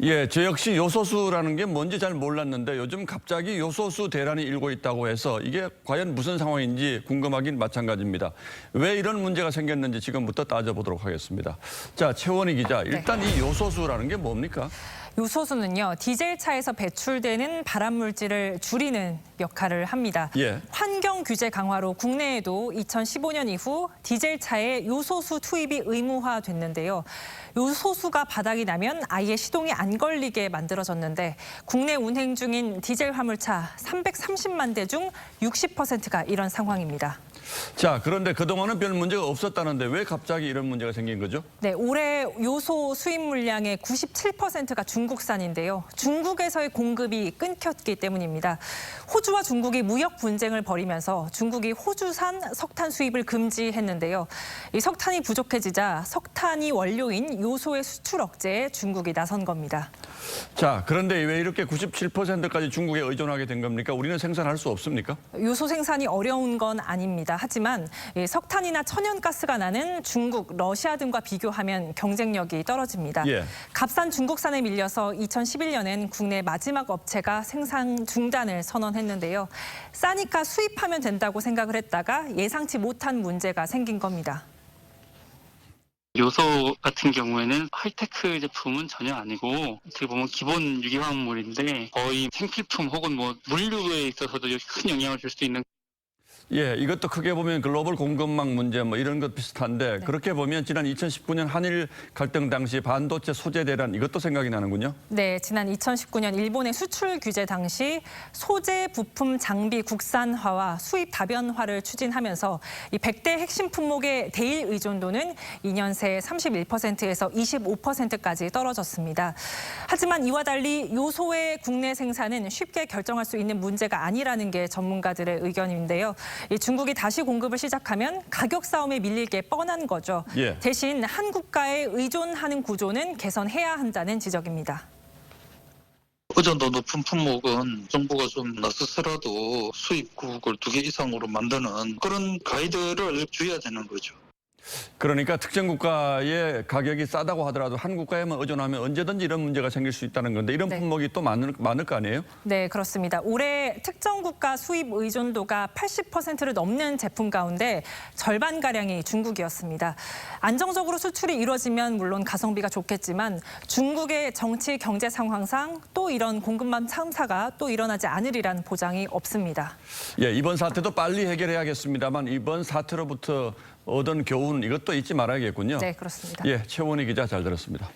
예, 저 역시 요소수라는 게 뭔지 잘 몰랐는데 요즘 갑자기 요소수 대란이 일고 있다고 해서 이게 과연 무슨 상황인지 궁금하긴 마찬가지입니다. 왜 이런 문제가 생겼는지 지금부터 따져보도록 하겠습니다. 자, 최원희 기자, 일단 이 요소수라는 게 뭡니까? 요소수는요, 디젤차에서 배출되는 발암물질을 줄이는 역할을 합니다. 예. 환경 규제 강화로 국내에도 2015년 이후 디젤차에 요소수 투입이 의무화됐는데요. 요소수가 바닥이 나면 아예 시동이 안 걸리게 만들어졌는데 국내 운행 중인 디젤 화물차 330만 대 중 60%가 이런 상황입니다. 자, 그런데 그동안은 별 문제가 없었다는데 왜 갑자기 이런 문제가 생긴 거죠? 네, 올해 요소 수입 물량의 97%가 중국산인데요. 중국에서의 공급이 끊겼기 때문입니다. 호주와 중국이 무역 분쟁을 벌이면서 중국이 호주산 석탄 수입을 금지했는데요. 이 석탄이 부족해지자 석탄이 원료인 요소의 수출 억제에 중국이 나선 겁니다. 자, 그런데 왜 이렇게 97%까지 중국에 의존하게 된 겁니까? 우리는 생산할 수 없습니까? 요소 생산이 어려운 건 아닙니다. 하지만 석탄이나 천연가스가 나는 중국, 러시아 등과 비교하면 경쟁력이 떨어집니다. 예. 값싼 중국산에 밀려서 2011년엔 국내 마지막 업체가 생산 중단을 선언했는데요. 싸니까 수입하면 된다고 생각을 했다가 예상치 못한 문제가 생긴 겁니다. 요소 같은 경우에는 하이테크 제품은 전혀 아니고 어떻게 보면 기본 유기화합물인데 거의 생필품 혹은 물류에 있어서도 큰 영향을 줄 수 있는. 예, 이것도 크게 보면 글로벌 공급망 문제 이런 것 비슷한데 그렇게 보면 지난 2019년 한일 갈등 당시 반도체 소재 대란 이것도 생각이 나는군요. 네, 지난 2019년 일본의 수출 규제 당시 소재, 부품, 장비 국산화와 수입 다변화를 추진하면서 이 100대 핵심 품목의 대일 의존도는 2년 새 31%에서 25%까지 떨어졌습니다. 하지만 이와 달리 요소의 국내 생산은 쉽게 결정할 수 있는 문제가 아니라는 게 전문가들의 의견인데요. 중국이 다시 공급을 시작하면 가격 싸움에 밀릴 게 뻔한 거죠. 예. 대신 한 국가에 의존하는 구조는 개선해야 한다는 지적입니다. 의존도 높은 품목은 정부가 좀 나서서라도 수입국을 2개 이상으로 만드는 그런 가이드를 줘야 되는 거죠. 그러니까 특정 국가의 가격이 싸다고 하더라도 한 국가에만 의존하면 언제든지 이런 문제가 생길 수 있다는 건데 이런 품목이 또 많을 거 아니에요? 네, 그렇습니다. 올해 특정 국가 수입 의존도가 80%를 넘는 제품 가운데 절반가량이 중국이었습니다. 안정적으로 수출이 이루어지면 물론 가성비가 좋겠지만 중국의 정치 경제 상황상 또 이런 공급망 참사가 또 일어나지 않으리란 보장이 없습니다. 예, 이번 사태도 빨리 해결해야겠습니다만 이번 사태로부터 얻은 교훈 이것도 잊지 말아야겠군요. 네, 그렇습니다. 예, 최원희 기자 잘 들었습니다.